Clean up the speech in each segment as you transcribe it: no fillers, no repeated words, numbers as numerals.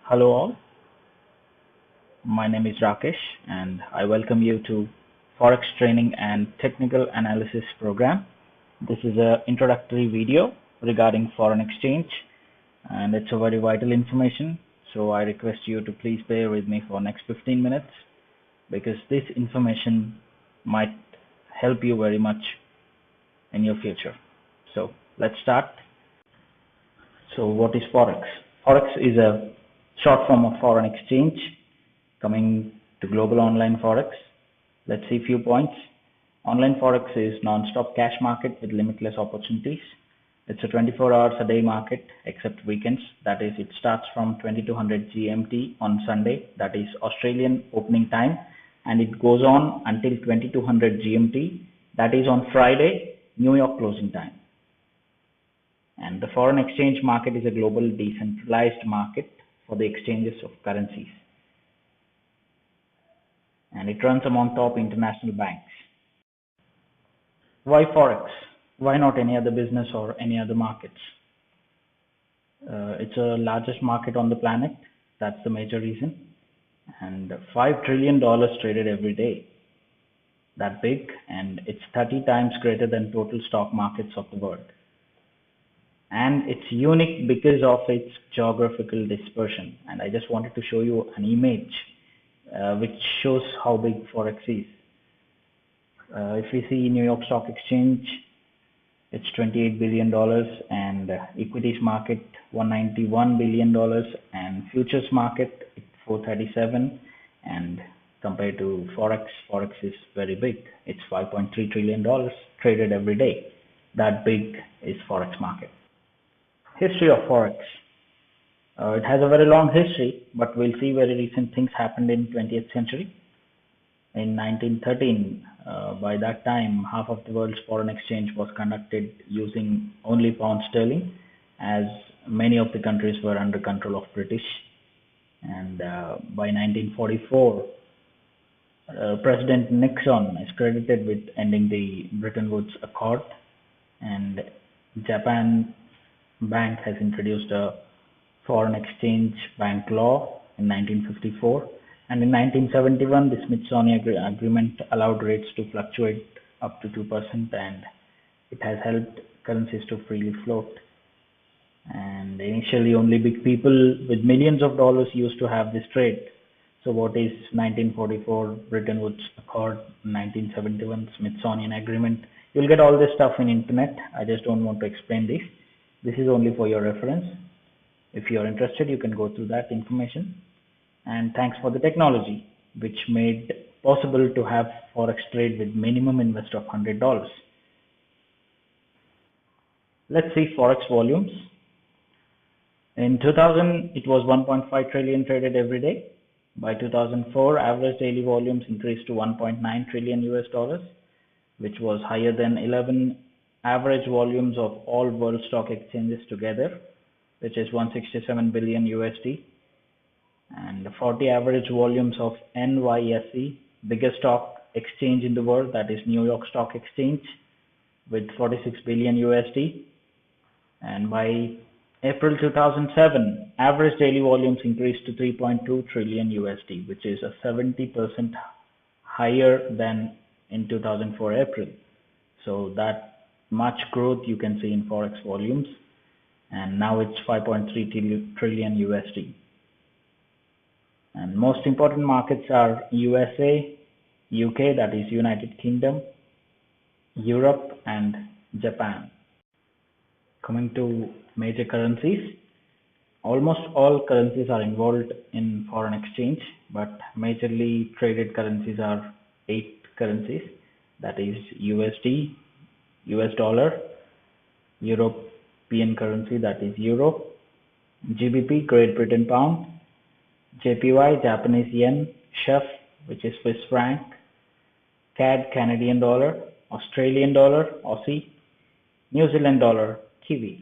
Hello all, my name is Rakesh and I welcome you to Forex Training and Technical Analysis program. This is an introductory video regarding foreign exchange and it's a very vital information. So I request you to please bear with me for next 15 minutes because this information might help you very much in your future. So let's start. So what is Forex? Forex is a short form of foreign exchange coming to global online Forex. Let's see a few points. Online Forex is non-stop cash market with limitless opportunities. It's a 24 hours a day market except weekends. That is, it starts from 2200 GMT on Sunday, that is Australian opening time, and it goes on until 2200 GMT, that is on Friday, New York closing time. And the foreign exchange market is a global decentralized market for the exchanges of currencies. And it runs among top international banks. Why Forex? Why not any other business or any other markets? It's the largest market on the planet. That's the major reason. And $5 trillion traded every day. That big, and it's 30 times greater than total stock markets of the world. And it's unique because of its geographical dispersion. And I just wanted to show you an image which shows how big Forex is. If we see New York Stock Exchange, it's $28 billion, and equities market $191 billion, and futures market $437, and compared to Forex is very big. It's $5.3 trillion traded every day. That big is Forex market. History of Forex. It has a very long history, but we'll see very recent things happened in 20th century. In 1913, by that time, half of the world's foreign exchange was conducted using only pound sterling, as many of the countries were under control of British. And by 1944, President Nixon is credited with ending the Bretton Woods Accord, and Japan Bank has introduced a foreign exchange bank law in 1954, and in 1971 the Smithsonian Agreement allowed rates to fluctuate up to 2%, and it has helped currencies to freely float. And initially only big people with millions of dollars used to have this trade. So what is 1944 Bretton Woods Accord, 1971 Smithsonian Agreement? You'll get all this stuff in internet. I just don't want to explain this. This is only for your reference. If you are interested, you can go through that information. And thanks for the technology, which made possible to have Forex trade with minimum invest of $100. Let's see Forex volumes. In 2000, it was 1.5 trillion traded every day. By 2004, average daily volumes increased to 1.9 trillion US dollars, which was higher than 11 average volumes of all world stock exchanges together, which is 167 billion USD, and 40 average volumes of NYSE, biggest stock exchange in the world, that is New York Stock Exchange, with 46 billion USD. And by April 2007, average daily volumes increased to 3.2 trillion USD, which is a 70% higher than in 2004 April. So that much growth you can see in Forex volumes, and now it's 5.3 trillion USD. And most important markets are USA, UK, that is United Kingdom, Europe, and Japan. Coming to major currencies, almost all currencies are involved in foreign exchange, but majorly traded currencies are 8 currencies, that is USD, US dollar, European currency, that is euro, GBP, Great Britain pound, JPY, Japanese yen, SHF, which is Swiss franc, CAD, Canadian dollar, Australian dollar, Aussie, New Zealand dollar, Kiwi.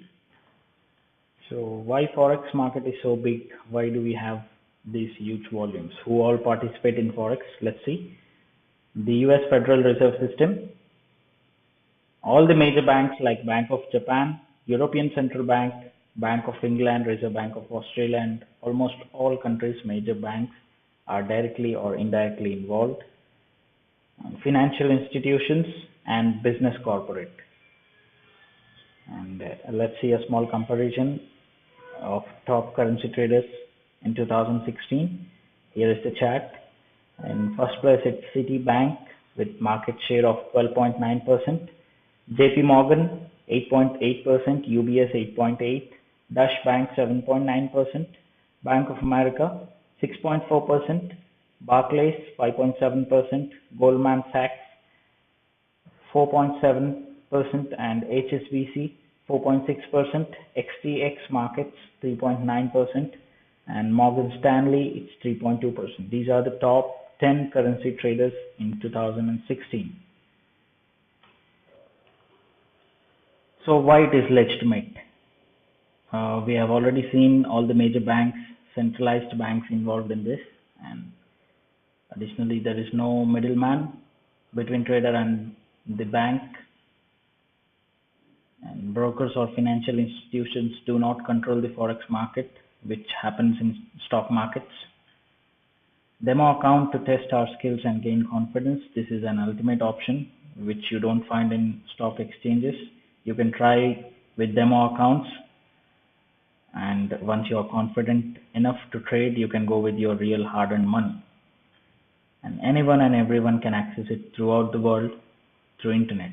So why Forex market is so big? Why do we have these huge volumes? Who all participate in Forex? Let's see. The US Federal Reserve System, all the major banks like Bank of Japan, European Central Bank, Bank of England, Reserve Bank of Australia, and almost all countries' major banks are directly or indirectly involved. Financial institutions and business corporate. And let's see a small comparison of top currency traders in 2016. Here is the chart. In first place, it's Citibank with market share of 12.9%, JP Morgan 8.8%, UBS 8.8%, Dash Bank 7.9%, Bank of America 6.4%, Barclays 5.7%, Goldman Sachs 4.7%, and HSBC 4.6%, XTX Markets 3.9%, and Morgan Stanley it's 3.2%. These are the top 10 currency traders in 2016. So why it is legitimate? We have already seen all the major banks, centralized banks involved in this, and additionally there is no middleman between trader and the bank, and brokers or financial institutions do not control the forex market, which happens in stock markets. Demo account to test our skills and gain confidence. This is an ultimate option which you don't find in stock exchanges. You can try with demo accounts, and once you are confident enough to trade, you can go with your real hard-earned money. And anyone and everyone can access it throughout the world through internet.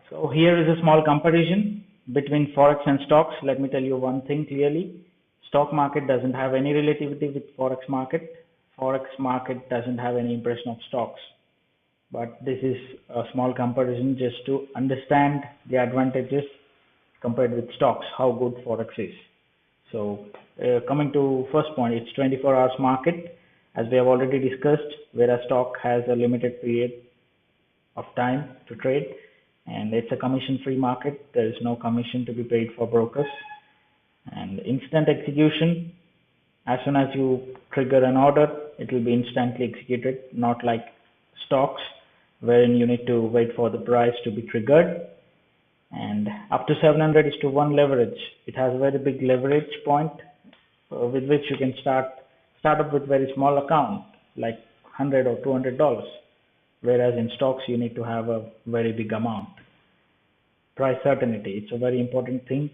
So here is a small comparison between forex and stocks. Let me tell you one thing clearly. Stock market doesn't have any relativity with forex market. Forex market doesn't have any impression of stocks. But this is a small comparison just to understand the advantages compared with stocks, how good forex is. So coming to first point, it's 24 hours market, as we have already discussed, whereas stock has a limited period of time to trade, and it's a commission-free market. There is no commission to be paid for brokers, and instant execution. As soon as you trigger an order, it will be instantly executed, not like stocks wherein you need to wait for the price to be triggered. And up to 700:1 leverage. It has a very big leverage point with which you can start up with very small account like $100 or $200, whereas in stocks you need to have a very big amount. Price certainty, it's a very important thing.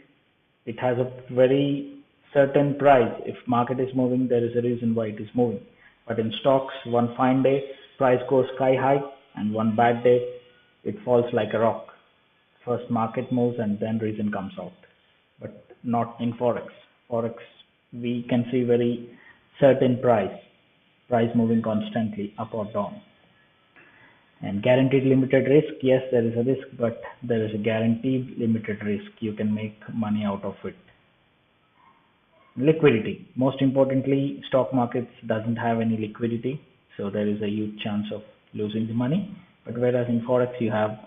It has a very certain price. If market is moving, there is a reason why it is moving. But in stocks, one fine day price goes sky high, and one bad day it falls like a rock. First market moves and then reason comes out, but not in forex. Forex, we can see very certain price moving constantly up or down. And guaranteed limited risk, yes, there is a risk, but there is a guaranteed limited risk. You can make money out of it. Liquidity, most importantly, stock markets doesn't have any liquidity, so there is a huge chance of losing the money. But whereas in forex you have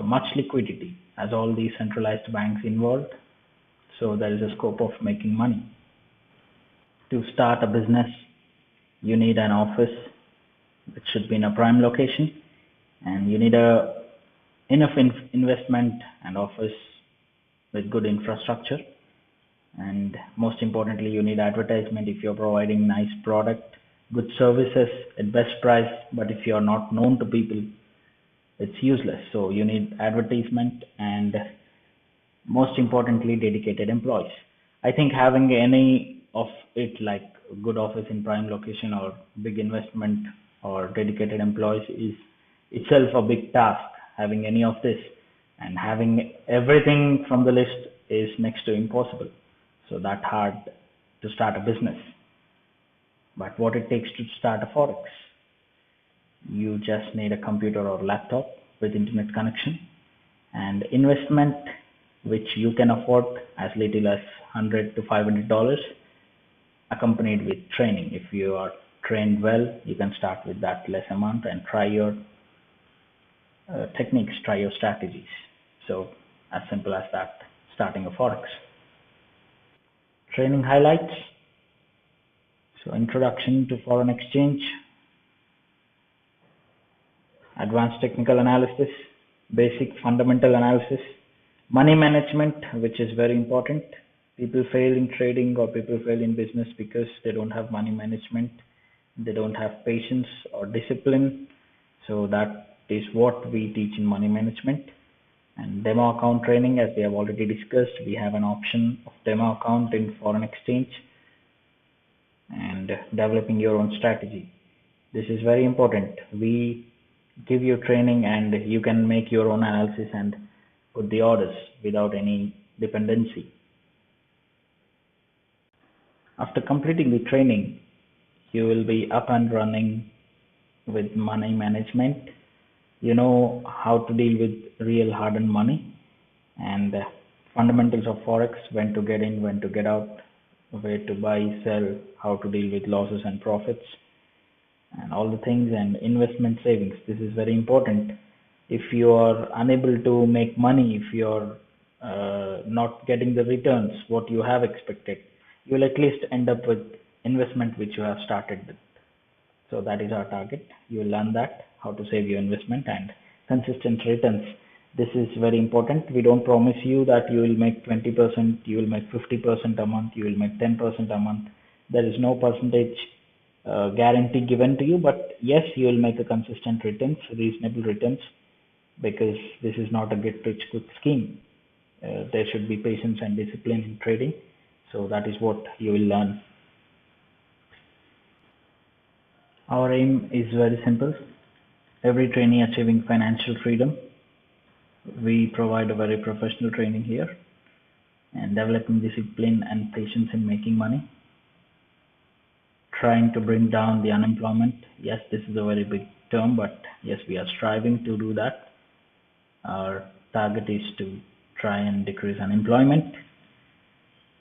much liquidity, as all these centralized banks involved, so there is a scope of making money. To start a business, you need an office which should be in a prime location, and you need enough investment and office with good infrastructure. And most importantly, you need advertisement if you're providing nice product, good services at best price. But if you're not known to people, it's useless. So you need advertisement, and most importantly, dedicated employees. I think having any of it, like a good office in prime location or big investment or dedicated employees, is itself a big task. Having any of this and having everything from the list is next to impossible. So that's hard to start a business. But what it takes to start a forex, you just need a computer or laptop with internet connection, and investment which you can afford as little as $100 to $500, accompanied with training. If you are trained well, you can start with that less amount and try your techniques, try your strategies. So as simple as that, starting a forex. Training highlights. So introduction to foreign exchange, advanced technical analysis, basic fundamental analysis, Money management, which is very important. People fail in trading or people fail in business because they don't have money management. They don't have patience or discipline. So that is what we teach in money management. And demo account training, as we have already discussed, we have an option of demo account in foreign exchange and developing your own strategy. This is very important. We give you training and you can make your own analysis and put the orders without any dependency. After completing the training, you will be up and running with money management. You know how to deal with real hard-earned money and fundamentals of Forex, when to get in, when to get out, where to buy, sell, how to deal with losses and profits, and all the things, and investment savings. This is very important. If you are unable to make money, if you're not getting the returns what you have expected, you will at least end up with investment which you have started with. So that is our target. You will learn that how to save your investment and consistent returns. This is very important. We don't promise you that you will make 20%, you will make 50% a month, you will make 10% a month. There is no percentage guarantee given to you, but yes, you will make a consistent returns, reasonable returns, because this is not a get rich quick scheme. There should be patience and discipline in trading. So that is what you will learn. Our aim is very simple. Every trainee achieving financial freedom. We provide a very professional training here and developing discipline and patience in making money. Trying to bring down the unemployment. Yes, this is a very big term, but yes, we are striving to do that. Our target is to try and decrease unemployment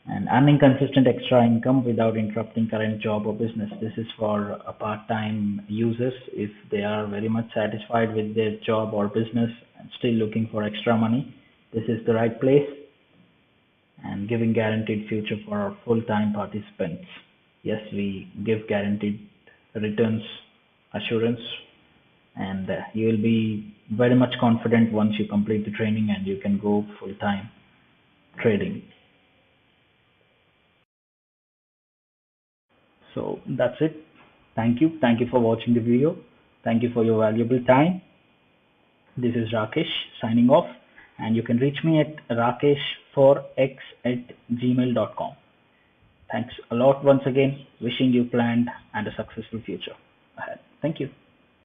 and earning consistent extra income without interrupting current job or business. This is for part-time users. If they are very much satisfied with their job or business and still looking for extra money, this is the right place, and giving guaranteed future for our full-time participants. Yes, we give guaranteed returns assurance, and you will be very much confident once you complete the training and you can go full-time trading. So that's it. Thank you. Thank you for watching the video. Thank you for your valuable time. This is Rakesh signing off, and you can reach me at rakesh4x@gmail.com. Thanks a lot once again. Wishing you planned and a successful future ahead. Thank you.